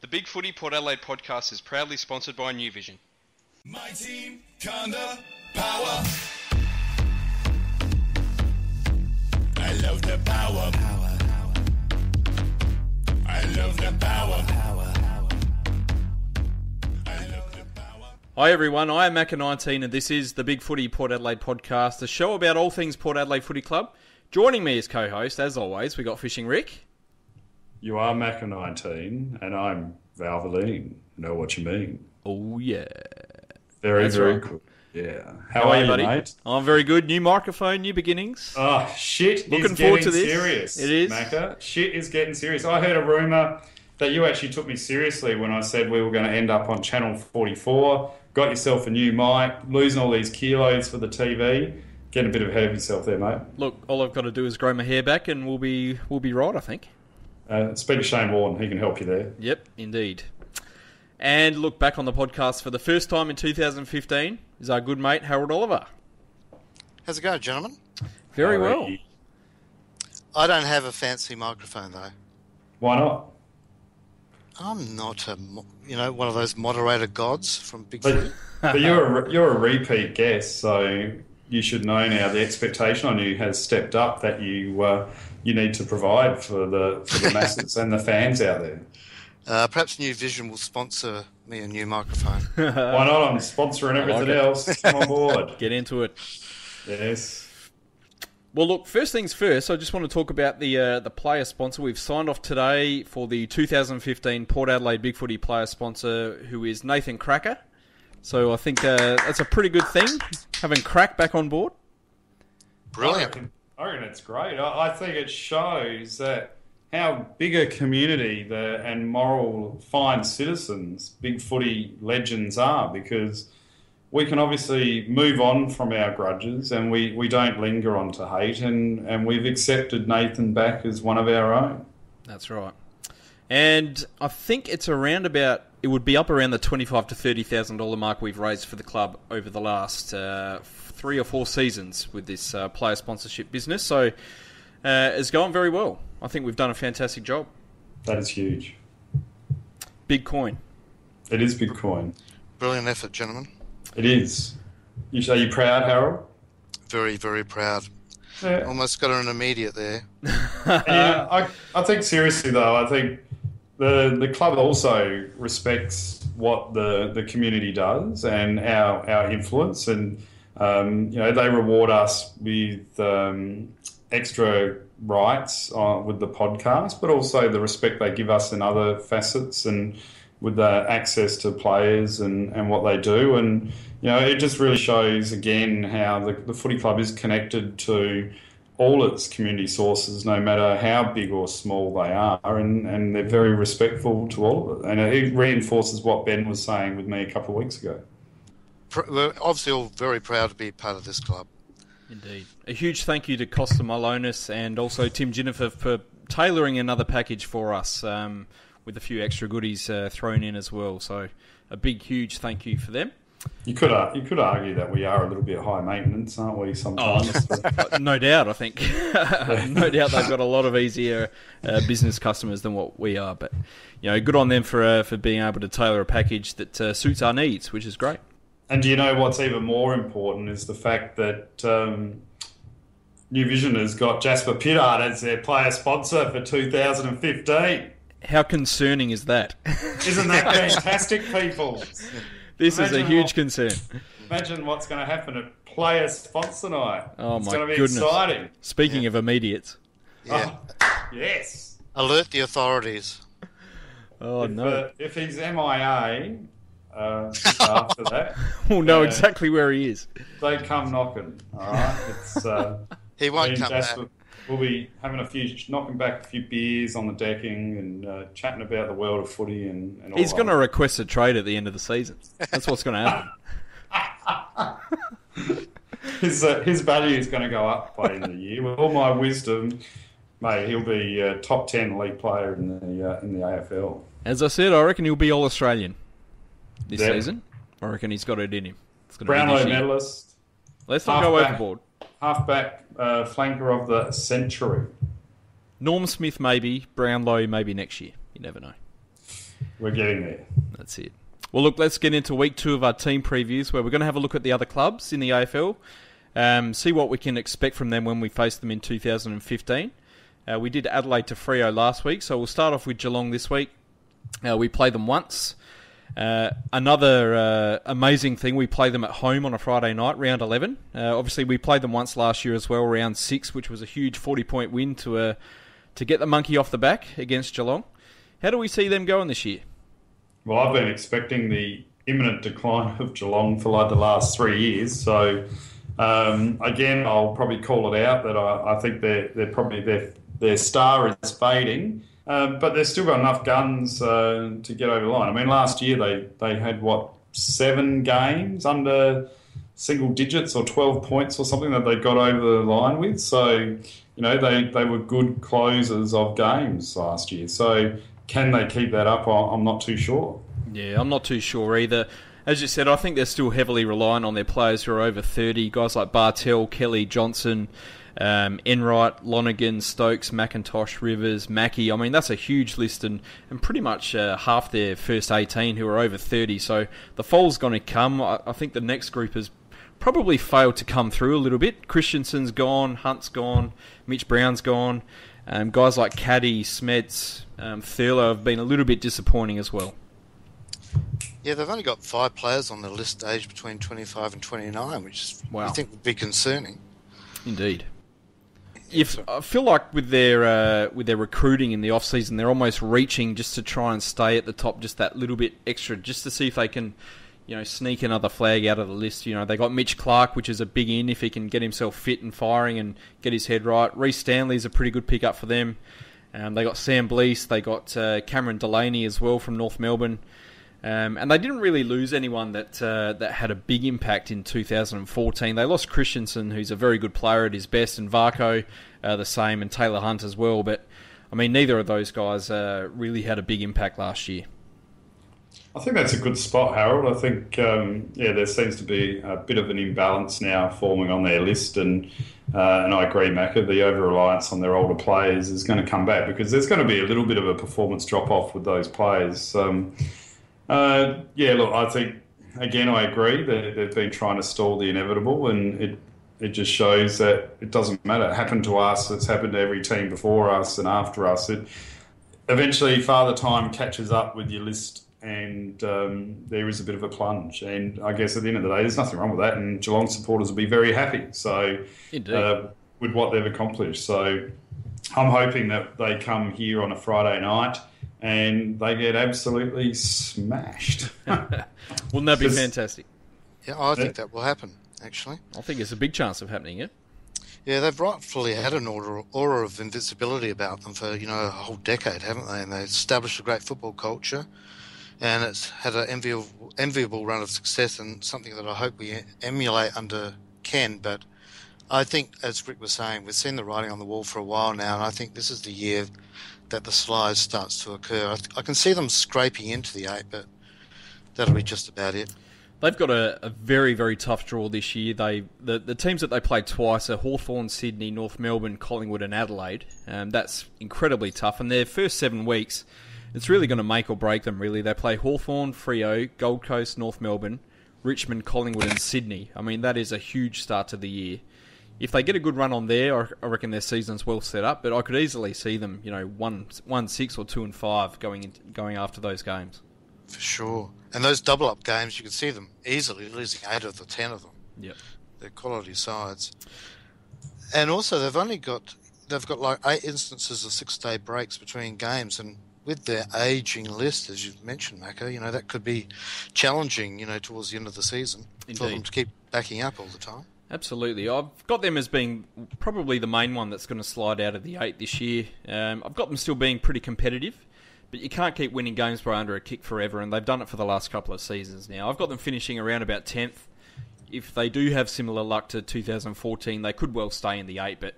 The Big Footy Port Adelaide podcast is proudly sponsored by New Vision. My team, Conda, power. I love the power. I love the power. Hi everyone, I am Macca19 and this is the Big Footy Port Adelaide podcast, a show about all things Port Adelaide Footy Club. Joining me as co-host, as always, we got Fishing Rick. You are Macca19 and I'm Valvoline. Know what you mean. Oh yeah. Very That's very right. good. Yeah. How are you, buddy? mate? I'm very good. New microphone, new beginnings. Oh, shit Looking is forward getting to this. serious. It is. Macca. Shit is getting serious. I heard a rumour that you actually took me seriously when I said we were going to end up on Channel 44. Got yourself a new mic, losing all these kilos for the TV. Getting a bit ahead of yourself there, mate. Look, all I've got to do is grow my hair back and we'll be right, I think. Speak to Shane Warren. He can help you there. Yep, indeed. And look, back on the podcast for the first time in 2015 is our good mate Harold Oliver. How's it going, gentlemen? Very well. I don't have a fancy microphone, though. Why not? I'm not one of those moderator gods from Big Footy. But you're a repeat guest, so you should know now the expectation on you has stepped up that you need to provide for the masses and the fans out there. Perhaps New Vision will sponsor me a new microphone. Why not? I'm sponsoring everything else. Come on board. Get into it. Yes. Well, look, first things first, I just want to talk about the player sponsor. We've signed off today for the 2015 Port Adelaide Big Footy player sponsor, who is Nathan Krak. So I think that's a pretty good thing, having Krak back on board. Brilliant. I reckon it's great. I think it shows that how big a community and moral, fine citizens Big Footy legends are, because we can obviously move on from our grudges and we don't linger on to hate, and we've accepted Nathan back as one of our own. That's right. And I think it would be up around the $25,000 to $30,000 mark we've raised for the club over the last 3 or 4 seasons with this player sponsorship business. So it's going very well. I think we've done a fantastic job. That is huge. Big coin. It is big coin. Brilliant effort, gentlemen. It is. Are you proud, Harold? Very, very proud. Yeah. Almost got an immediate there. I think seriously though, I think the club also respects what the community does and our influence, and they reward us with extra rights with the podcast, but also the respect they give us in other facets and with the access to players and what they do. And it just really shows again how the footy club is connected to all its community sources, no matter how big or small they are, and they're very respectful to all of it. And it reinforces what Ben was saying with me a couple of weeks ago. We're obviously all very proud to be part of this club. Indeed. A huge thank you to Costa Malonis and also Tim Jennifer for tailoring another package for us with a few extra goodies thrown in as well. So a big, huge thank you for them. You could argue that we are a little bit high maintenance, aren't we, sometimes? No doubt, I think. No doubt they've got a lot of easier business customers than what we are. But good on them for being able to tailor a package that suits our needs, which is great. And do you know what's even more important is the fact that New Vision has got Jasper Pittard as their player sponsor for 2015. How concerning is that? Isn't that fantastic, people? This is a huge concern. Imagine what's going to happen at Player Sponsor Night. Oh, it's my going to be goodness. exciting. Speaking of immediates. Yeah. Oh, yes. Alert the authorities. Oh, no. If he's MIA after that... We'll know exactly where he is. They come knocking, all right? He won't come back. We'll be knocking back a few beers on the decking and chatting about the world of footy and all. He's going to request a trade at the end of the season. That's what's going to happen. His value is going to go up by the end of the year. With all my wisdom, mate, he'll be a top 10 league player in the AFL. As I said, I reckon he'll be All-Australian this season. I reckon he's got it in him. Brownlow medalist. Let's not go overboard. Halfback flanker of the century. Norm Smith maybe, Brownlow maybe next year. You never know. We're getting there. That's it. Well, look, let's get into week 2 of our team previews, where we're going to have a look at the other clubs in the AFL, see what we can expect from them when we face them in 2015. We did Adelaide to Freo last week, so we'll start off with Geelong this week. We play them once. Another amazing thing, we play them at home on a Friday night, round 11. Obviously, we played them once last year as well, round 6, which was a huge 40-point win to get the monkey off the back against Geelong. How do we see them going this year? Well, I've been expecting the imminent decline of Geelong for like the last 3 years. So, again, I'll probably call it out that I think their star is fading. But they've still got enough guns to get over the line. I mean, last year they had, 7 games under single digits or 12 points or something that they got over the line with. So, they were good closers of games last year. So can they keep that up? I'm not too sure. Yeah, I'm not too sure either. As you said, I think they're still heavily reliant on their players who are over 30. Guys like Bartell, Kelly, Johnson, Enright, Lonergan, Stokes, McIntosh, Rivers, Mackie. I mean, that's a huge list, and pretty much half their first 18 who are over 30. So the fall's going to come. I think the next group has probably failed to come through a little bit. Christensen's gone, Hunt's gone, Mitch Brown's gone. Guys like Caddy, Smets, Thurlow have been a little bit disappointing as well. Yeah, they've only got 5 players on the list aged between 25 and 29, which I think would be concerning. Indeed. I feel like with their recruiting in the off-season, they're almost reaching just to try and stay at the top just that little bit extra, just to see if they can, sneak another flag out of the list. They got Mitch Clark, which is a big in if he can get himself fit and firing and get his head right. Reece Stanley's a pretty good pickup for them. They got Sam Blease, they got Cameron Delaney as well from North Melbourne. And they didn't really lose anyone that had a big impact in 2014. They lost Christensen, who's a very good player at his best, and Varco the same, and Taylor Hunt as well. But, I mean, neither of those guys really had a big impact last year. I think that's a good spot, Harold. I think, there seems to be a bit of an imbalance now forming on their list, and I agree, Macca, the over-reliance on their older players is going to come back because there's going to be a little bit of a performance drop-off with those players. Look, I think, again, I agree that they've been trying to stall the inevitable, and it just shows that it doesn't matter. It happened to us. It's happened to every team before us and after us. Eventually, Father Time catches up with your list, and there is a bit of a plunge. And I guess at the end of the day, there's nothing wrong with that, and Geelong supporters will be very happy with what they've accomplished. So I'm hoping that they come here on a Friday night and they get absolutely smashed. Wouldn't that be fantastic? Yeah, I think that will happen, actually. I think there's a big chance of happening, yeah? Yeah, they've rightfully had an aura of invincibility about them for, a whole decade, haven't they? And they've established a great football culture, and it's had an enviable run of success, and something that I hope we emulate under Ken. But I think, as Rick was saying, we've seen the writing on the wall for a while now, and I think this is the year that the slide starts to occur. I can see them scraping into the 8, but that'll be just about it. They've got a very, very tough draw this year. The teams that they played twice are Hawthorn, Sydney, North Melbourne, Collingwood and Adelaide. That's incredibly tough. And their first 7 weeks, it's really going to make or break them, really. They play Hawthorn, Freo, Gold Coast, North Melbourne, Richmond, Collingwood and Sydney. I mean, that is a huge start to the year. If they get a good run on there, I reckon their season's well set up. But I could easily see them, 1-6 or 2-5 going after those games. For sure. And those double-up games, you can see them easily losing 8 of the 10 of them. Yep. They're quality sides. And also, they've got like 8 instances of 6-day breaks between games, and with their ageing list, as you've mentioned, Macca, that could be challenging, towards the end of the season. Indeed. For them to keep backing up all the time. Absolutely. I've got them as being probably the main one that's going to slide out of the 8 this year. I've got them still being pretty competitive, but you can't keep winning games by under a kick forever, and they've done it for the last couple of seasons now. I've got them finishing around about 10th. If they do have similar luck to 2014, they could well stay in the 8, but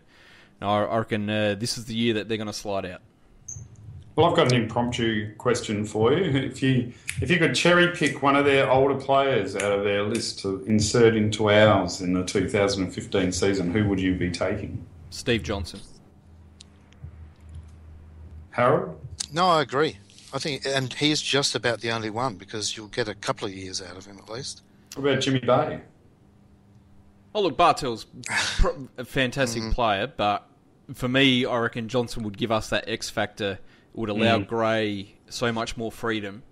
no, I reckon this is the year that they're going to slide out. Well, I've got an impromptu question for you. If you could cherry pick one of their older players out of their list to insert into ours in the 2015 season, who would you be taking? Steve Johnson. Harold? No, I agree. I think, and he's just about the only one because you'll get a couple of years out of him at least. What about Jimmy Bay? Oh, look, Bartel's a fantastic player, but for me, I reckon Johnson would give us that X factor. It would allow Gray so much more freedom,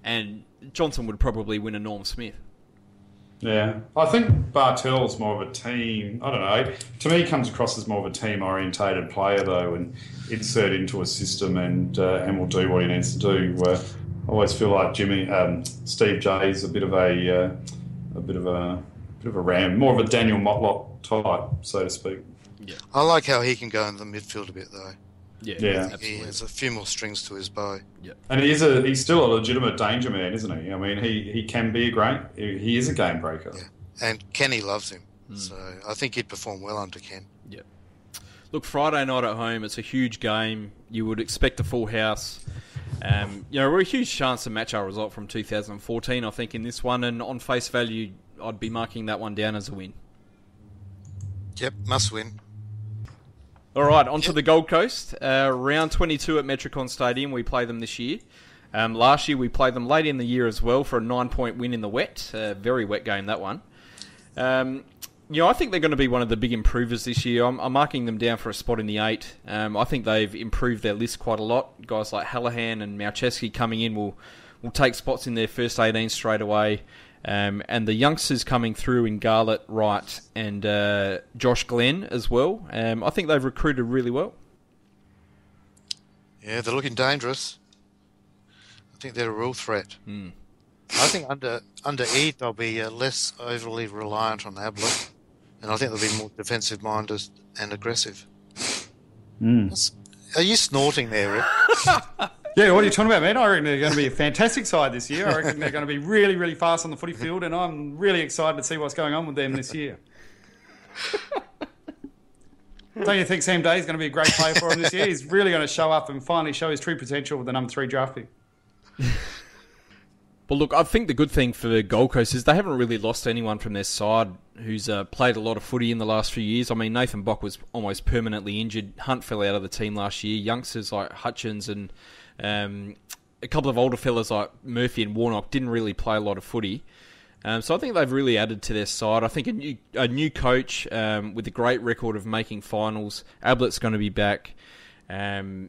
and Johnson would probably win a Norm Smith. Yeah, I think Bartel's more of a team. I don't know. To me, he comes across as more of a team-orientated player, though, and insert into a system and will do what he needs to do. I always feel like Steve J's a bit of a ram, more of a Daniel Motlop type, so to speak. Yeah, I like how he can go in the midfield a bit, though. Yeah, absolutely. He has a few more strings to his bow. Yeah, and he's still a legitimate danger man, isn't he? I mean, he can be he is a game breaker. Yeah. And Kenny loves him, so I think he'd perform well under Ken. Yeah. Look, Friday night at home, it's a huge game. You would expect a full house. We're a huge chance to match our result from 2014, I think, in this one. And on face value, I'd be marking that one down as a win. Yep, must win. All right, on to the Gold Coast. Round 22 at Metricon Stadium. We play them this year. Last year we played them late in the year as well for a 9-point win in the wet. Very wet game, that one. I think they're going to be one of the big improvers this year. I'm marking them down for a spot in the 8. I think they've improved their list quite a lot. Guys like Hallahan and Maucheski coming in will take spots in their first 18 straight away. And the youngsters coming through in Garlett, Wright, and Josh Glenn as well. I think they've recruited really well. Yeah, they're looking dangerous. I think they're a real threat. I think under Ede they'll be less overly reliant on Ablett, and I think they'll be more defensive-minded and aggressive. Are you snorting there, Rick? Yeah, what are you talking about, man? I reckon they're going to be a fantastic side this year. I reckon they're going to be really, really fast on the footy field, and I'm really excited to see what's going on with them this year. Don't you think Sam Day is going to be a great player for him this year? He's really going to show up and finally show his true potential with the number 3 draft pick. But look, I think the good thing for Gold Coast is they haven't really lost anyone from their side who's played a lot of footy in the last few years. I mean, Nathan Bock was almost permanently injured. Hunt fell out of the team last year. Youngsters like Hutchins and a couple of older fellas like Murphy and Warnock didn't really play a lot of footy. So I think they've really added to their side. I think a new coach with a great record of making finals. Ablett's going to be back. I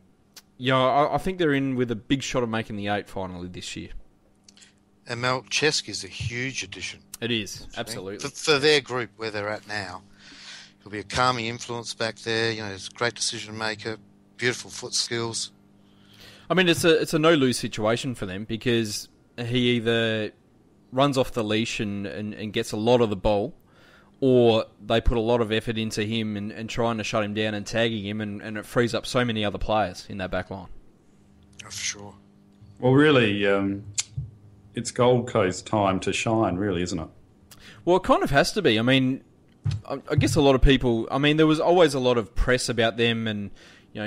think they're in with a big shot of making the 8 finally this year. And Malcheski's a huge addition. It is, absolutely. For their group where they're at now. He'll be a calming influence back there. He's a great decision maker, beautiful foot skills. I mean, it's a no-lose situation for them because he either runs off the leash and gets a lot of the ball, or they put a lot of effort into him and trying to shut him down and tagging him, and it frees up so many other players in that back line. Oh, for sure. Well, really, it's Gold Coast time to shine, really, isn't it? Well, it kind of has to be. I mean, I guess a lot of people... I mean, there was always a lot of press about them and,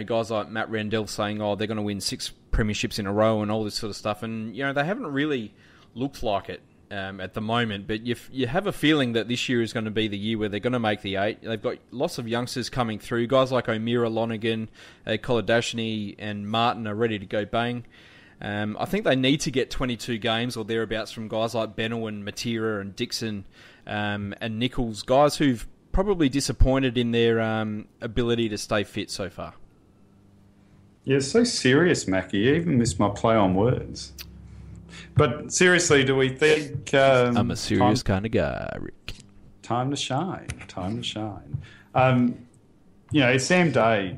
guys like Matt Randell saying, they're going to win 6 premierships in a row and all this sort of stuff. And, they haven't really looked like it at the moment. But you have a feeling that this year is going to be the year where they're going to make the 8. They've got lots of youngsters coming through. Guys like O'Meara, Lonergan, Kolodashny and Martin are ready to go bang. I think they need to get 22 games or thereabouts from guys like Bennell and Matera and Dixon and Nichols, guys who've probably disappointed in their ability to stay fit so far. Yeah, so serious, Mackie. You even missed my play on words. But seriously, do we think... I'm a serious kind of guy, Rick. Time to shine. Time to shine. Sam Day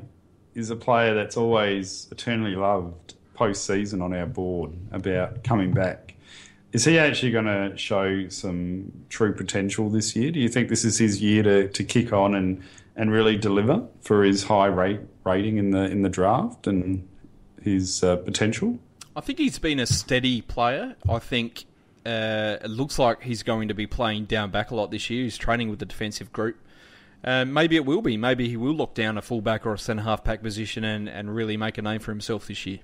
is a player that's always eternally loved post-season on our board about coming back. Is he actually going to show some true potential this year? Do you think this is his year to kick on and really deliver for his high rating in the draft and his potential? I think he's been a steady player. I think it looks like he's going to be playing down back a lot this year. He's training with the defensive group. Maybe it will be. Maybe he will lock down a fullback or a centre-half pack position and really make a name for himself this year.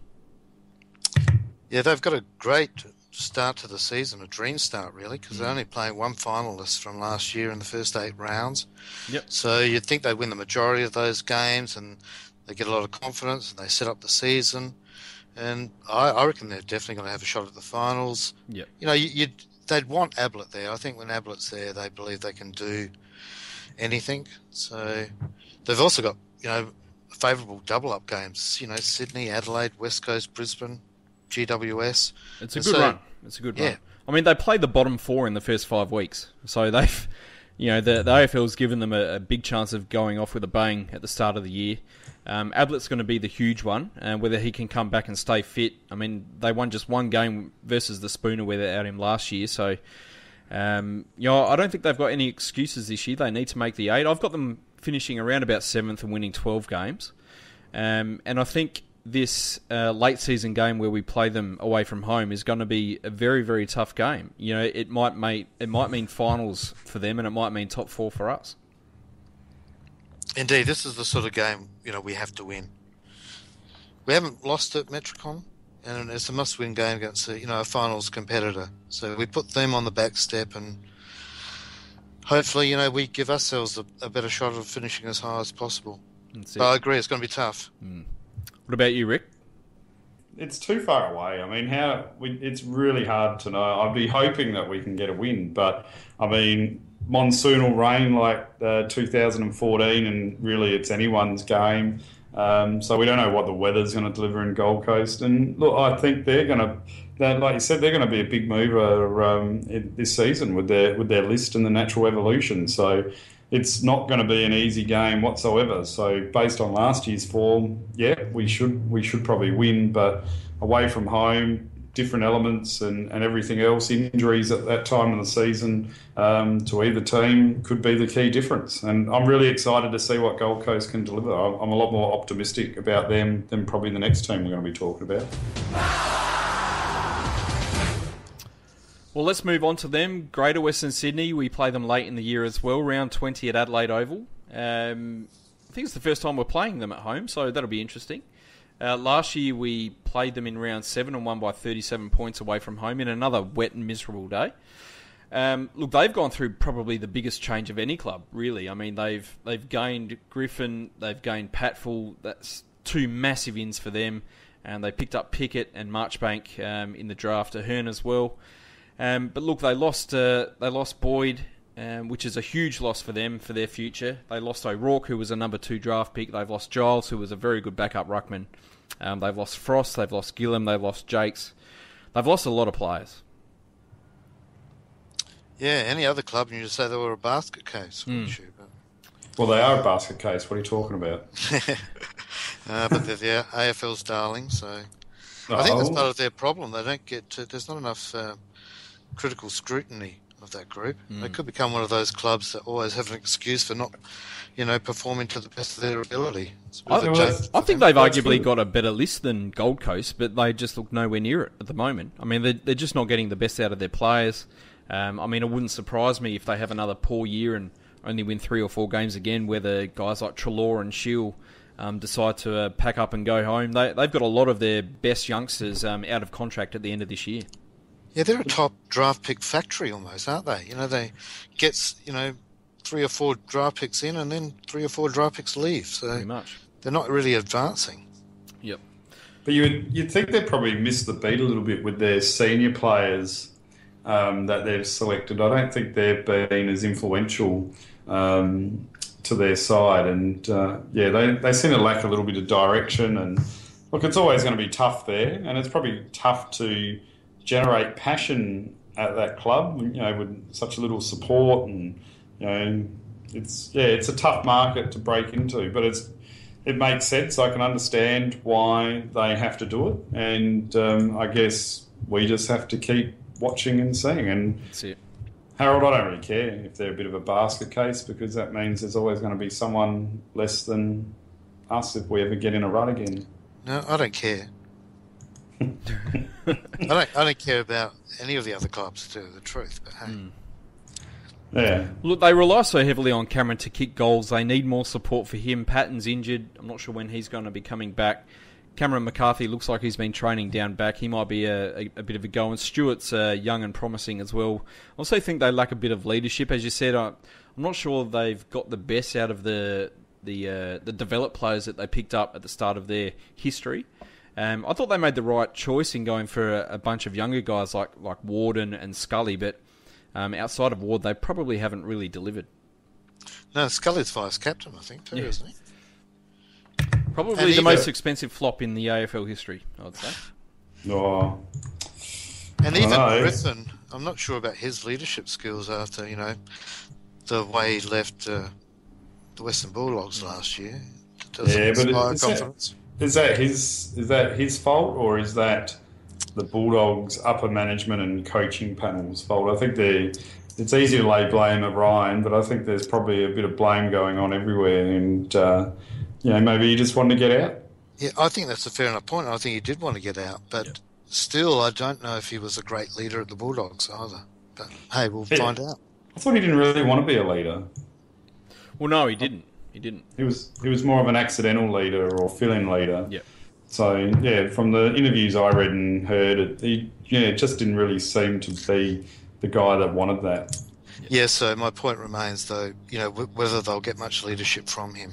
Yeah, they've got a great start to the season, a dream start really, because they're only playing one finalist from last year in the first 8 rounds. Yep. So you'd think they'd win the majority of those games and they get a lot of confidence and they set up the season. and I reckon they're definitely going to have a shot at the finals. Yep. You know, they'd want Ablett there. I think when Ablett's there, they believe they can do anything. So they've also got, you know, favourable double-up games. You know, Sydney, Adelaide, West Coast, Brisbane, GWS. It's a good run. It's a good run. Yeah. I mean, they played the bottom four in the first 5 weeks, so they've, you know, the AFL's given them a big chance of going off with a bang at the start of the year. Ablett's going to be the huge one, and whether he can come back and stay fit. I mean, they won just one game versus the Spooner without him last year, so you know, I don't think they've got any excuses this year. They need to make the 8. I've got them finishing around about 7th and winning 12 games, and I think this late season game where we play them away from home is going to be a very, very tough game. You know, it might mean finals for them, and it might mean top 4 for us. Indeed, this is the sort of game, you know, we have to win. We haven't lost at Metricon, and it's a must-win game against a, you know, a finals competitor. So we put them on the back step, and hopefully, you know, we give ourselves a better shot of finishing as high as possible. But I agree, it's going to be tough. What about you, Rick? It's too far away. I mean, it's really hard to know. I'd be hoping that we can get a win, but I mean, monsoonal rain like 2014, and really it's anyone's game. So we don't know what the weather's going to deliver in Gold Coast. And look, I think like you said, they're going to be a big mover this season with their list and the natural evolution. So it's not going to be an easy game whatsoever. So based on last year's form, yeah, we should probably win, but away from home, different elements and everything else, injuries at that time of the season to either team could be the key difference. And I'm really excited to see what Gold Coast can deliver. I'm a lot more optimistic about them than probably the next team we're going to be talking about. Well, let's move on to them. Greater Western Sydney, we play them late in the year as well, round 20 at Adelaide Oval. I think it's the first time we're playing them at home, so that'll be interesting. Last year we played them in round 7 and won by 37 points away from home in another wet and miserable day. Look, they've gone through probably the biggest change of any club, really. I mean, they've gained Griffin, they've gained Patfull. That's 2 massive ins for them. And they picked up Pickett and Marchbank in the draft, Ahern as well. But look, they lost Boyd, which is a huge loss for them, for their future. They lost O'Rourke, who was a number 2 draft pick. They've lost Giles, who was a very good backup ruckman. They've lost Frost, they've lost Gillum, they've lost Jakes. They've lost a lot of players. Yeah, any other club, and you just say they were a basket case, wouldn't you? But... Well, they are a basket case. What are you talking about? But they're the AFL's darling, so... I think that's part of their problem. They don't get... there's not enough critical scrutiny of that group. They could become one of those clubs that always have an excuse for not, you know, performing to the best of their ability. I think they've arguably got a better list than Gold Coast, but they just look nowhere near it at the moment. I mean, they're just not getting the best out of their players. I mean, it wouldn't surprise me if they have another poor year and only win 3 or 4 games again, where the guys like Treloar and Shield decide to pack up and go home. They've got a lot of their best youngsters out of contract at the end of this year. Yeah, they're a top draft pick factory almost, aren't they? You know, they get, you know, 3 or 4 draft picks in and then 3 or 4 draft picks leave. So pretty much. They're not really advancing. Yep. But you'd think they'd probably missed the beat a little bit with their senior players that they've selected. I don't think they've been as influential to their side. And, they seem to lack a little bit of direction. And, look, it's always going to be tough there. And it's probably tough to generate passion at that club, you know, with such little support, and you know, it's a tough market to break into, but it makes sense. I can understand why they have to do it, and I guess we just have to keep watching and seeing. And that's it. Harold, I don't really care if they're a bit of a basket case, because that means there's always going to be someone less than us if we ever get in a rut again. No, I don't care. I don't care about any of the other clubs, to tell you the truth. But hey, yeah. Look, they rely so heavily on Cameron to kick goals. They need more support for him. Patton's injured. I'm not sure when he's going to be coming back. Cameron McCarthy looks like he's been training down back. He might be a bit of a go. And Stewart's young and promising as well. I also think they lack a bit of leadership, as you said. I'm not sure they've got the best out of the developed players that they picked up at the start of their history. I thought they made the right choice in going for a bunch of younger guys like Warden and Scully, but outside of Ward, they probably haven't really delivered. No, Scully's vice captain, I think, too, isn't he? Probably the most expensive flop in the AFL history, I would say. Oh. And even Griffin, I'm not sure about his leadership skills after, the way he left the Western Bulldogs last year. Yeah, but is that his fault, or is that the Bulldogs' upper management and coaching panel's fault? I think it's easy to lay blame at Ryan, but I think there's probably a bit of blame going on everywhere, and maybe he just wanted to get out. Yeah, I think that's a fair enough point. I think he did want to get out, but still, I don't know if he was a great leader at the Bulldogs either. But hey, we'll find out. I thought he didn't really want to be a leader. Well, no, he didn't. He was more of an accidental leader or fill-in leader. Yeah. So from the interviews I read and heard, he just didn't really seem to be the guy that wanted that. Yeah. So my point remains, though, whether they'll get much leadership from him.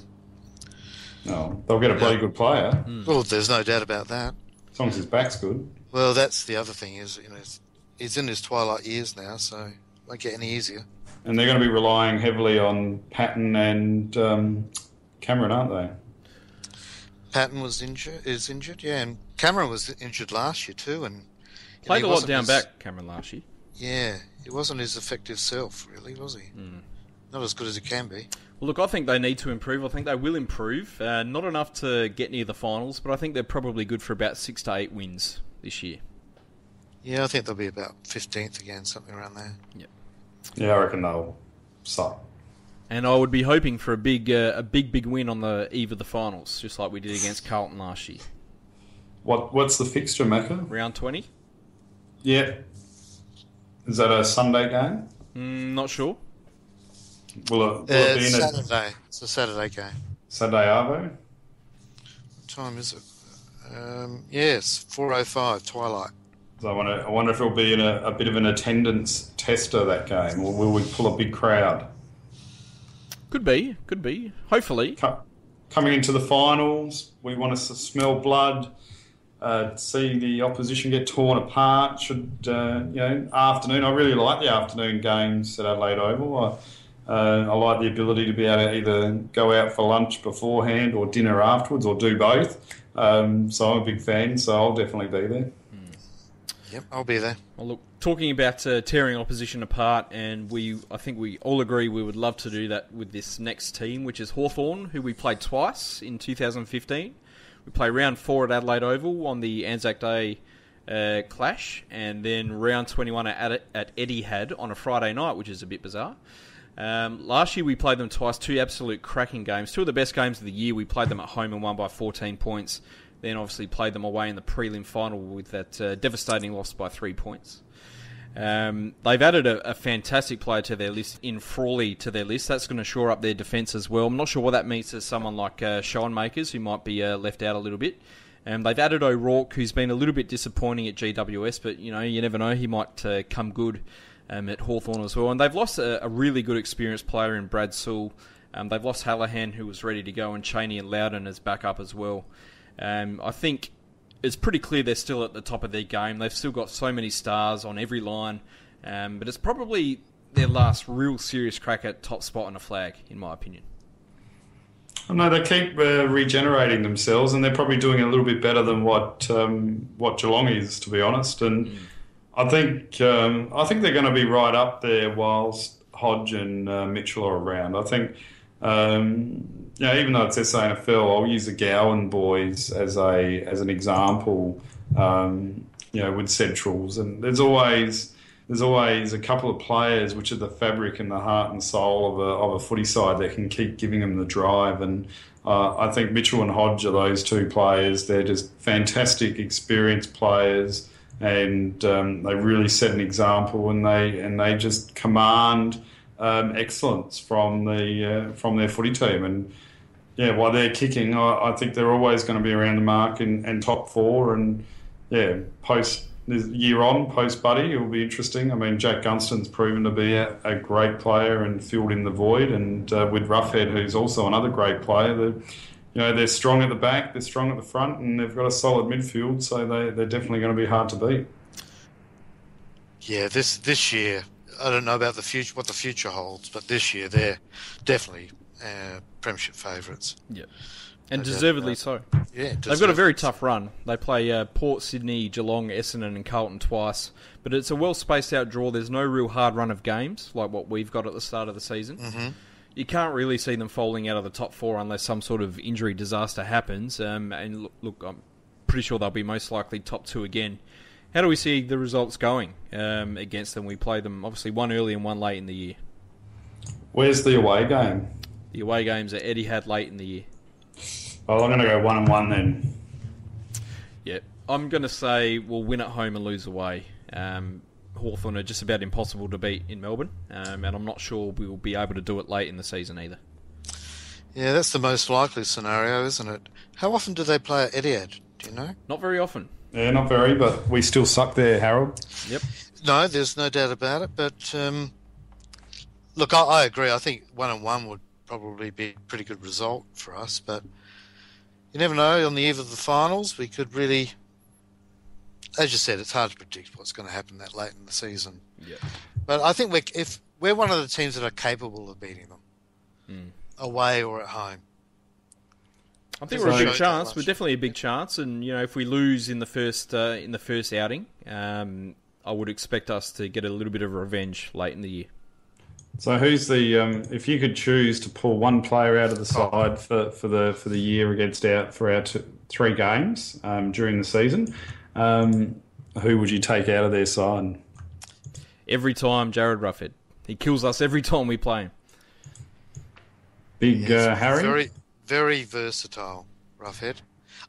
No, they'll get a bloody good player. Well, there's no doubt about that. As long as his back's good. Well, that's the other thing is, he's in his twilight years now, so it won't get any easier. And they're going to be relying heavily on Patton and Cameron, aren't they? Patton is injured, yeah, and Cameron was injured last year too, and played a lot down back, Cameron, last year. Yeah, he wasn't his effective self, really, was he? Not as good as he can be. Well, look, I think they need to improve. I think they will improve. Not enough to get near the finals, but I think they're probably good for about 6 to 8 wins this year. Yeah, I think they'll be about 15th again, something around there. Yep. Yeah, I reckon they'll suck. And I would be hoping for a big win on the eve of the finals, just like we did against Carlton last year. What's the fixture, Macca? Round 20? Yeah. Is that a Sunday game? Not sure. Will it be in Saturday. It's a Saturday game. Saturday Arvo? What time is it? Yes, 4:05, twilight. So I wonder if it'll be in a bit of an attendance tester, that game, or will we pull a big crowd? Could be. Hopefully. Coming into the finals, we want to smell blood, see the opposition get torn apart. Afternoon. I really like the afternoon games at Adelaide Oval. I like the ability to be able to either go out for lunch beforehand or dinner afterwards, or do both. So I'm a big fan, so I'll definitely be there. Yep, I'll be there. Well, look, talking about tearing opposition apart, and I think we all agree we would love to do that with this next team, which is Hawthorn, who we played twice in 2015. We play round 4 at Adelaide Oval on the Anzac Day clash, and then round 21 at Etihad on a Friday night, which is a bit bizarre. Last year we played them twice, 2 absolute cracking games, 2 of the best games of the year. We played them at home and won by 14 points. Then obviously played them away in the prelim final with that devastating loss by 3 points. They've added a fantastic player to their list, in Frawley to their list. That's going to shore up their defence as well. I'm not sure what that means to someone like Sean Makers, who might be left out a little bit. They've added O'Rourke, who's been a little bit disappointing at GWS, but you never know, he might come good at Hawthorn as well. And they've lost a really good experienced player in Brad Sewell. They've lost Hallahan, who was ready to go, and Cheney and Loudon as backup as well. I think it's pretty clear they're still at the top of their game. They've still got so many stars on every line, but it's probably their last real serious crack at top spot on a flag, in my opinion. No, they keep regenerating themselves, and they're probably doing a little bit better than what Geelong is, to be honest. And I think they're going to be right up there whilst Hodge and Mitchell are around. I think. Even though it's SANFL, I'll use the Gowan boys as an example. With Centrals, and there's always a couple of players which are the fabric and the heart and soul of a footy side that can keep giving them the drive. And I think Mitchell and Hodge are those 2 players. They're just fantastic, experienced players, and they really set an example, and they just command excellence from their footy team. And while they're kicking, I think they're always going to be around the mark and top 4. And post Buddy, it will be interesting. I mean, Jack Gunston's proven to be a great player and filled in the void, and with Roughhead, who's also another great player. they're strong at the back, they're strong at the front, and they've got a solid midfield, so they're definitely going to be hard to beat. Yeah, this year, I don't know about the future, what the future holds, but this year they're definitely premiership favourites. Yeah, and deservedly so. Yeah, they've got a very tough run. They play Port, Sydney, Geelong, Essendon and Carlton twice, but it's a well-spaced out draw. There's no real hard run of games like what we've got at the start of the season. Mm-hmm. You can't really see them falling out of the top four unless some sort of injury disaster happens. And look, I'm pretty sure they'll be most likely top two again. How do we see the results going against them? We play them, obviously, one early and one late in the year. Where's the away game? The away games are Etihad late in the year. Well, I'm going to go 1-1 then. Yeah, I'm going to say we'll win at home and lose away. Hawthorn are just about impossible to beat in Melbourne, and I'm not sure we will be able to do it late in the season either. Yeah, that's the most likely scenario, isn't it? How often do they play at Etihad? Do you know? Not very often. Yeah, not very, but we still suck there, Harold. Yep. No, there's no doubt about it. But look, I agree. I think 1-1 would probably be a pretty good result for us. But you never know. On the eve of the finals, we could really, as you said, it's hard to predict what's going to happen that late in the season. Yeah. But I think if we're one of the teams that are capable of beating them, away or at home. I think we're a big chance. We're definitely a big chance, and if we lose in the first outing, I would expect us to get a little bit of revenge late in the year. So who's the if you could choose to pull one player out of the side for the year for our three games during the season, who would you take out of their side? Every time, Jared Ruffhead. He kills us every time we play him. Big Harry. Very, very versatile, Ruffhead.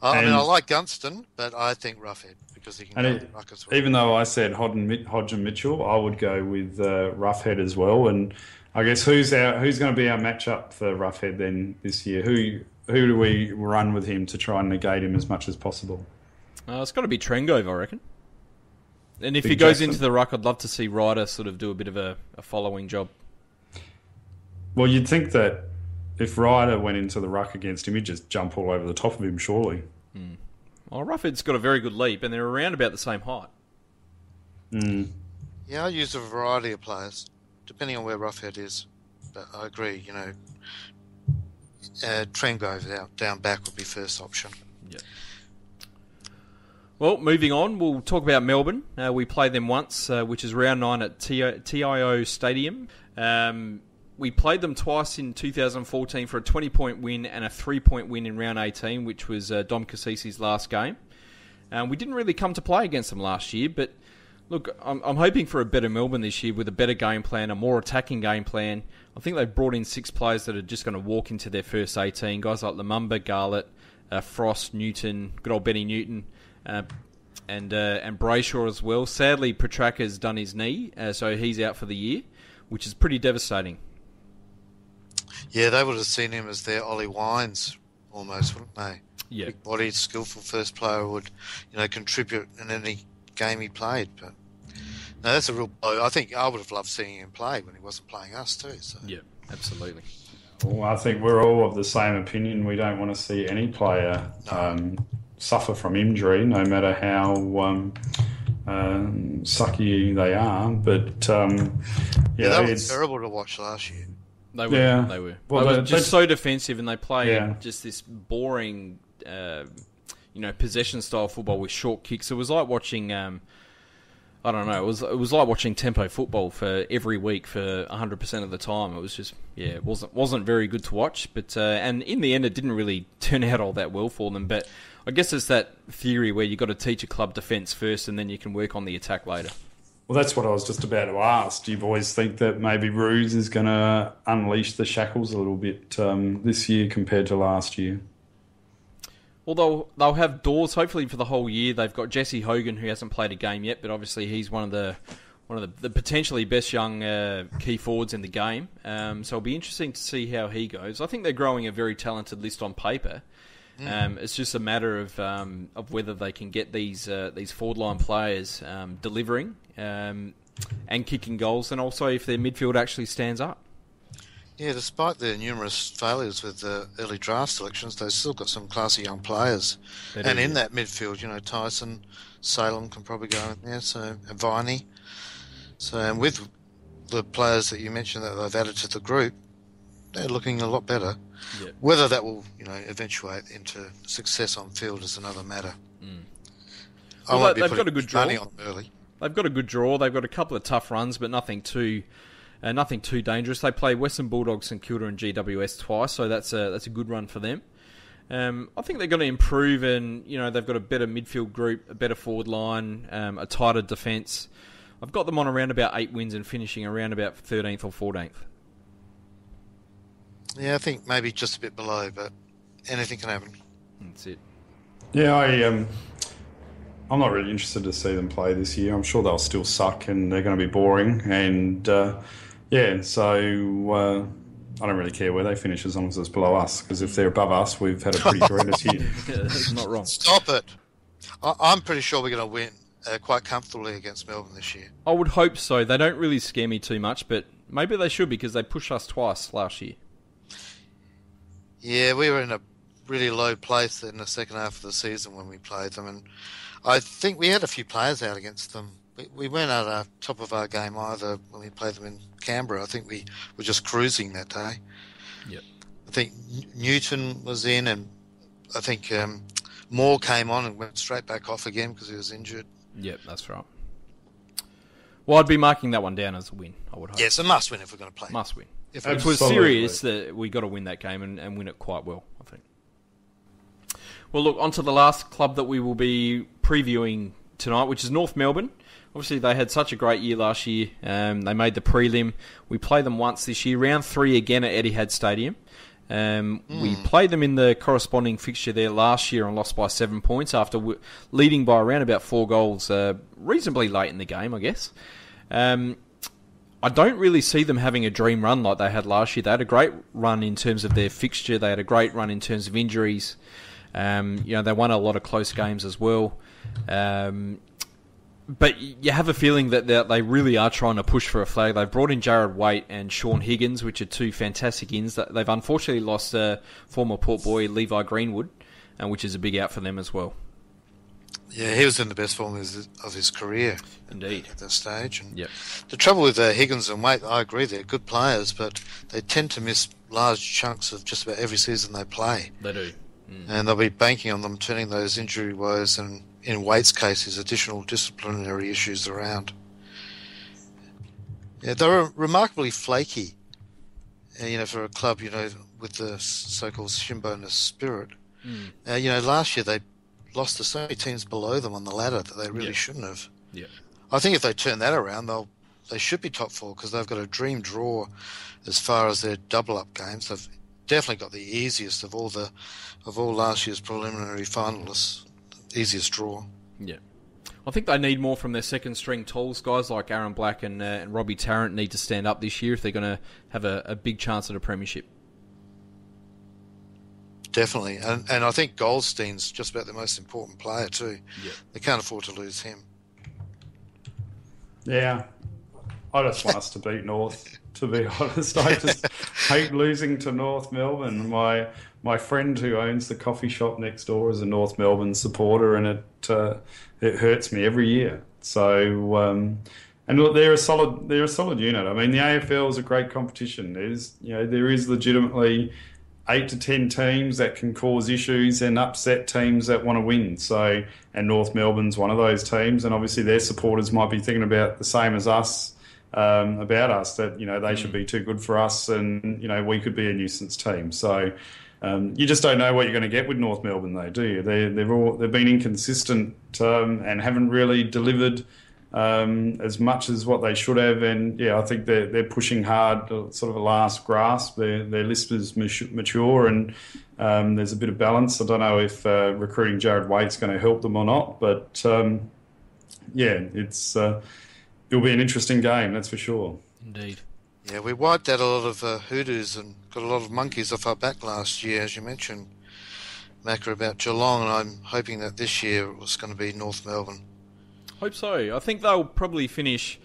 I mean, I like Gunston, but I think Ruffhead because he can go ruck as well. Even though I said Hodge and Mitchell, I would go with Ruffhead as well. And I guess who's going to be our matchup for Ruffhead then this year? Who do we run with him to try and negate him as much as possible? It's got to be Trengove, I reckon. And if Big he goes Jackson. into the ruck, I'd love to see Ryder sort of do a bit of a following job. Well, you'd think that if Ryder went into the ruck against him, he'd just jump all over the top of him, surely. Well, Ruffhead's got a very good leap, and they're around about the same height. Yeah, I use a variety of players, depending on where Ruffhead is. But I agree, Trengove down back would be first option. Yeah. Well, moving on, we'll talk about Melbourne. We played them once, which is round 9 at TIO Stadium. We played them twice in 2014 for a 20-point win and a 3-point win in round 18, which was Dom Cassisi's last game. We didn't really come to play against them last year, but look, I'm hoping for a better Melbourne this year with a better game plan, a more attacking game plan. I think they've brought in 6 players that are just going to walk into their first 18. Guys like Lumumba, Garlett, Frost, Newton, good old Benny Newton, and Brayshaw as well. Sadly, Petraka's done his knee, so he's out for the year, which is pretty devastating. Yeah, they would have seen him as their Ollie Wines almost, wouldn't they? Yeah. Big-bodied, skillful first player would, contribute in any game he played. But no, that's a real blow. I think I would have loved seeing him play when he wasn't playing us too. So. Yeah, absolutely. Well, I think we're all of the same opinion. We don't want to see any player suffer from injury, no matter how sucky they are. But that was terrible to watch last year. They were. Yeah. They were. Well, they were just so defensive, and they play Yeah. just this boring, possession style football with short kicks. It was like watching. I don't know. It was like watching tempo football for every week for 100% of the time. It was just it wasn't very good to watch. But and in the end, it didn't really turn out all that well for them. But I guess it's that theory where you got to teach a club defence first, and then you can work on the attack later. Well, that's what I was just about to ask. Do you boys think that maybe Ruse is going to unleash the shackles a little bit this year compared to last year? Well, they'll have Dawes hopefully for the whole year. They've got Jesse Hogan, who hasn't played a game yet, but obviously he's one of the potentially best young key forwards in the game. So it'll be interesting to see how he goes. I think they're growing a very talented list on paper. It's just a matter of whether they can get these forward line players delivering and kicking goals, and also if their midfield actually stands up. Yeah, despite their numerous failures with the early draft selections, they've still got some classy young players. They And do, in yeah. that midfield, Tyson, Salem can probably go in there, and Viney. So, and with the players that you mentioned that they've added to the group, they're looking a lot better. Yeah. Whether that will, eventuate into success on field is another matter. I Well, won't be they've putting got a good money draw. on them early. They've got a good draw. They've got a couple of tough runs, but nothing too dangerous. They play Western Bulldogs, St Kilda, and GWS twice, so that's a good run for them. I think they're going to improve, and they've got a better midfield group, a better forward line, a tighter defence. I've got them on around about 8 wins and finishing around about 13th or 14th. Yeah, I think maybe just a bit below, but anything can happen. That's it. Yeah, I'm not really interested to see them play this year. I'm sure they'll still suck and they're going to be boring. And so I don't really care where they finish as long as it's below us. Because if they're above us, we've had a pretty horrendous year. Yeah, that's not wrong. Stop it. I'm pretty sure we're going to win quite comfortably against Melbourne this year. I would hope so. They don't really scare me too much, but maybe they should because they pushed us twice last year. Yeah, we were in a really low place in the second half of the season when we played them, and I think we had a few players out against them. We weren't at the top of our game either when we played them in Canberra. I think we were just cruising that day. Yep. I think Newton was in, and I think Moore came on and went straight back off again because he was injured. Yep, that's right. Well, I'd be marking that one down as a win, I would hope. Yes, a must win if we're going to play. Must win. If It was serious that we got to win that game and win it quite well, I think. Well, look, on to the last club that we will be previewing tonight, which is North Melbourne. Obviously, they had such a great year last year. They made the prelim. We played them once this year, round 3 again at Etihad Stadium. We played them in the corresponding fixture there last year and lost by 7 points after leading by around about 4 goals reasonably late in the game, I guess. I don't really see them having a dream run like they had last year. They had a great run in terms of their fixture. They had a great run in terms of injuries. They won a lot of close games as well. But you have a feeling that they really are trying to push for a flag. They've brought in Jared Waite and Sean Higgins, which are 2 fantastic ins. They've unfortunately lost former Port boy Levi Greenwood, which is a big out for them as well. Yeah, he was in the best form of his career. Indeed. At that stage. And yep. The trouble with Higgins and Waite, I agree, they're good players, but they tend to miss large chunks of just about every season they play. They do. And they'll be banking on them turning those injury woes and, in Waite's case, his additional disciplinary issues around. Yeah, they were remarkably flaky, for a club, with the so-called Shimboness spirit. Last year they lost to so many teams below them on the ladder that they really shouldn't have. Yeah. I think if they turn that around, they should be top 4 because they've got a dream draw as far as their double-up games. They've definitely got the easiest of all last year's preliminary finalists. Easiest draw. Yeah. I think they need more from their second-string tools. Guys like Aaron Black and Robbie Tarrant need to stand up this year if they're going to have a big chance at a premiership. Definitely. And I think Goldstein's just about the most important player too. Yeah. They can't afford to lose him. Yeah. I just want us to beat North, to be honest. I just hate losing to North Melbourne. My friend who owns the coffee shop next door is a North Melbourne supporter, and it hurts me every year. So, and look, they're a solid unit. I mean, the AFL is a great competition. There is legitimately 8 to 10 teams that can cause issues and upset teams that want to win. So, and North Melbourne's one of those teams, and obviously their supporters might be thinking about the same as us, about us, that they should be too good for us, and we could be a nuisance team. So. You just don't know what you're going to get with North Melbourne, though, do you? They've been inconsistent and haven't really delivered as much as what they should have. And I think they're pushing hard, sort of a last grasp. Their list is mature, and there's a bit of balance. I don't know if recruiting Jared Waite's going to help them or not, but it'll be an interesting game, that's for sure. Indeed. Yeah, we wiped out a lot of hoodoos and got a lot of monkeys off our back last year, as you mentioned, Macca, about Geelong, and I'm hoping that this year it was going to be North Melbourne. Hope so. I think they'll probably finish.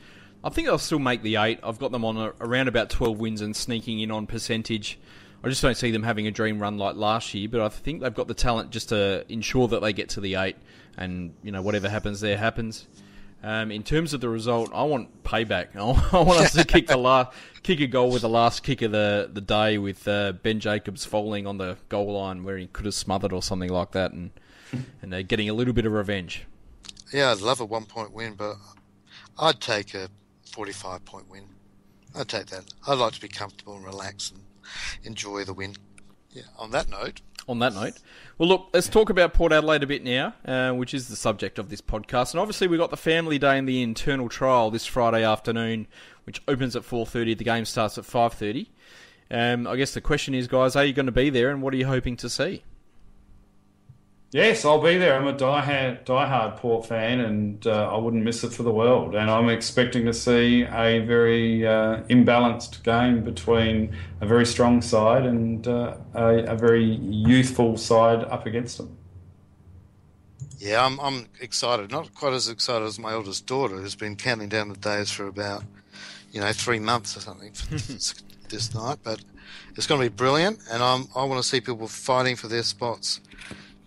I think they'll still make the 8. I've got them on around about 12 wins and sneaking in on percentage. I just don't see them having a dream run like last year, but I think they've got the talent just to ensure that they get to the 8, and whatever happens there happens. In terms of the result, I want payback. I want us to kick a goal with the last kick of the day, with Ben Jacobs falling on the goal line where he could have smothered or something like that, and they're getting a little bit of revenge. Yeah, I'd love a 1-point win, but I'd take a 45-point win. I'd take that. I'd like to be comfortable and relax and enjoy the win. Yeah. On that note, well, look, let's talk about Port Adelaide a bit now, which is the subject of this podcast. And obviously, we've got the family day and the internal trial this Friday afternoon, which opens at 4:30. The game starts at 5:30. I guess the question is, guys, are you going to be there, and what are you hoping to see? Yes, I'll be there. I'm a diehard Port fan, and I wouldn't miss it for the world. And I'm expecting to see a very imbalanced game between a very strong side and a very youthful side up against them. yeah, I'm excited. Not quite as excited as my oldest daughter, who's been counting down the days for about 3 months or something for this night. But it's going to be brilliant, and I want to see people fighting for their spots.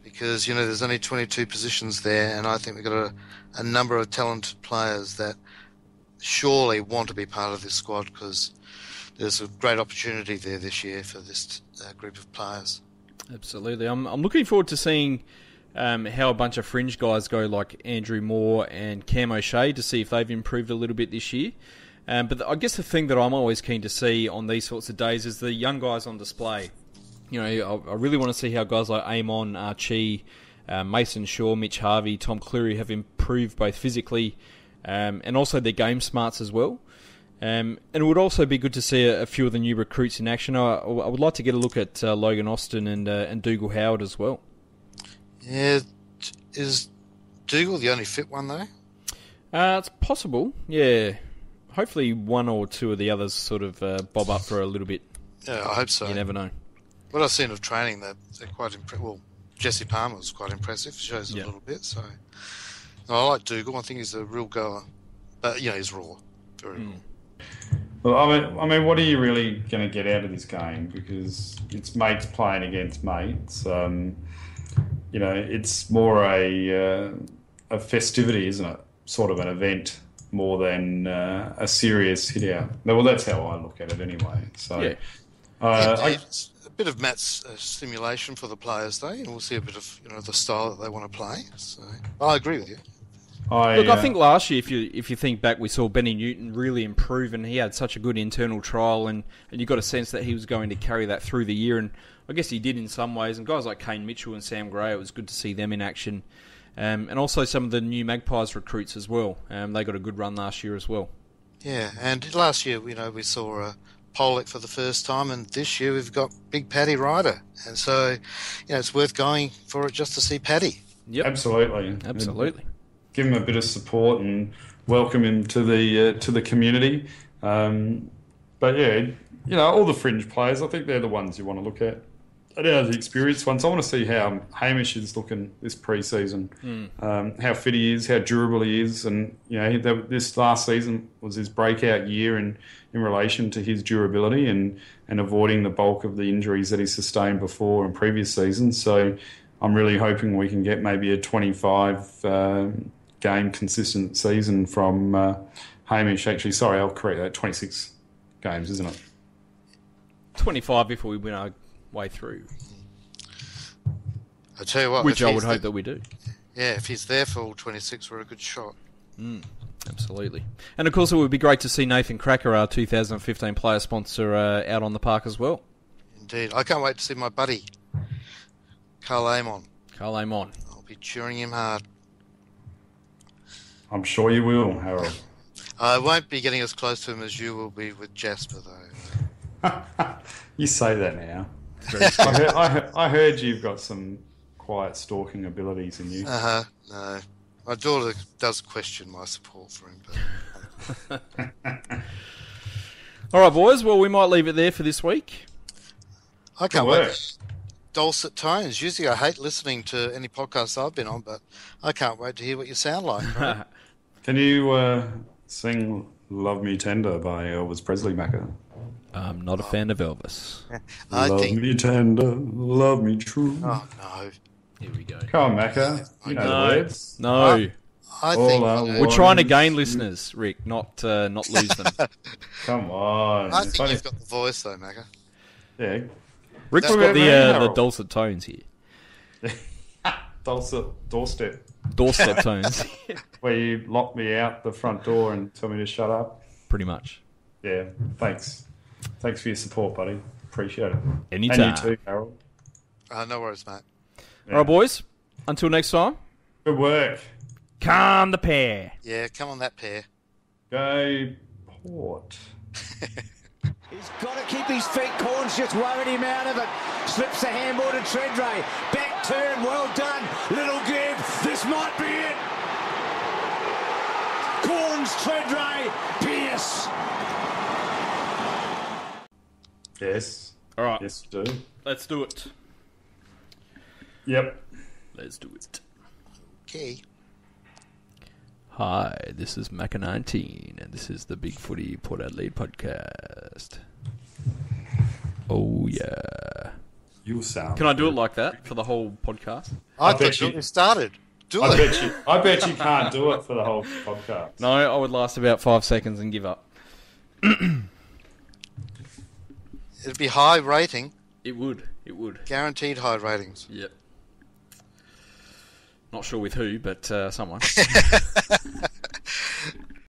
Because, there's only 22 positions there, and I think we've got a number of talented players that surely want to be part of this squad, because there's a great opportunity there this year for this group of players. Absolutely. I'm looking forward to seeing how a bunch of fringe guys go, like Andrew Moore and Cam O'Shea, to see if they've improved a little bit this year. But I guess the thing that I'm always keen to see on these sorts of days is the young guys on display. I really want to see how guys like Amon, Archie, Mason Shaw, Mitch Harvey, Tom Cleary have improved both physically and also their game smarts as well. And it would also be good to see a few of the new recruits in action. I would like to get a look at Logan Austin and Dougal Howard as well. Yeah, is Dougal the only fit one though? It's possible, yeah. Hopefully one or two of the others sort of bob up for a little bit. Yeah, I hope so. You never know. What I've seen of training, they're quite impressive. Well, Jesse Palmer was quite impressive. Shows a little bit. So I like Dougal. I think he's a real goer. But, he's raw. Very raw. Well, I mean, what are you really going to get out of this game? Because it's mates playing against mates. It's more a festivity, isn't it? Sort of an event more than a serious hit out. Well, that's how I look at it anyway. So, it's a bit of Matt's stimulation for the players, though. We'll see a bit of the style that they want to play. So, I agree with you. I think last year, if you think back, we saw Benny Newton really improve, and he had such a good internal trial, and you got a sense that he was going to carry that through the year, and I guess he did in some ways. And guys like Kane Mitchell and Sam Gray, it was good to see them in action, and also some of the new Magpies recruits as well. They got a good run last year as well. Yeah, and last year, we saw Pollock for the first time, and this year we've got Big Paddy Ryder, and so it's worth going for it just to see Paddy. Yep, absolutely. Give him a bit of support and welcome him to the community. But yeah, all the fringe players, I think they're the ones you want to look at. I don't know the experienced ones. I want to see how Hamish is looking this pre-season, how fit he is, how durable he is, and this last season was his breakout year in relation to his durability and avoiding the bulk of the injuries that he sustained before in previous seasons. So I'm really hoping we can get maybe a 25 game consistent season from Hamish. Actually, sorry, I'll correct that. 26 games, isn't it? 25 if we win our way through. I tell you what, which I would hope that we do. Yeah, if he's there for all 26, we're a good shot. Absolutely. And of course, it would be great to see Nathan Cracker, our 2015 player sponsor, out on the park as well. Indeed. I can't wait to see my buddy, Carl Amon. I'll be cheering him hard. I'm sure you will, Harold. I won't be getting as close to him as you will be with Jasper, though. You say that now. I heard you've got some quiet stalking abilities in you. No. My daughter does question my support for him. But... All right, boys. Well, we might leave it there for this week. I can't wait. Dulcet tones. Usually I hate listening to any podcasts I've been on, but I can't wait to hear what you sound like. Right? Can you sing Love Me Tender by Elvis Presley, Macca. I'm not a fan of Elvis. Love me tender, love me true. Oh, no. Here we go. Come on, Macca. You know the words. No. I All think I We're want trying to is gain you. listeners, Rick, not lose them. Come on. I It's think only- you've got the voice, though, Macca. yeah. Rick's That's got what the I mean, the Harold. dulcet tones here. Dulcet doorstep. Doorstep tones, Where you lock me out the front door and tell me to shut up. pretty much. Yeah, thanks. Thanks for your support, buddy. Appreciate it. Anytime. And you too, Harold. No worries, mate. All right, boys. Until next time. Good work. Calm the pair. Yeah, come on, that pair. Go Port. He's got to keep his feet. Corns just worried him out of it. Slips the handball to Treadray. Back turn, well done. Little give. This might be it. Corns, Treadray, Pierce. Yes. All right. Yes, you do. Let's do it. Yep. Let's do it. Okay. Hi, this is Macca19, and this is the Big Footy Port Adelaide podcast. Oh, yeah. You sound. Can I do it like that for the whole podcast? I bet thought you- you started. Do I it. bet you can't do it for the whole podcast. No, I would last about 5 seconds and give up. It'd be high rating, It would. It would. guaranteed high ratings. Yep. Not sure with who, but someone.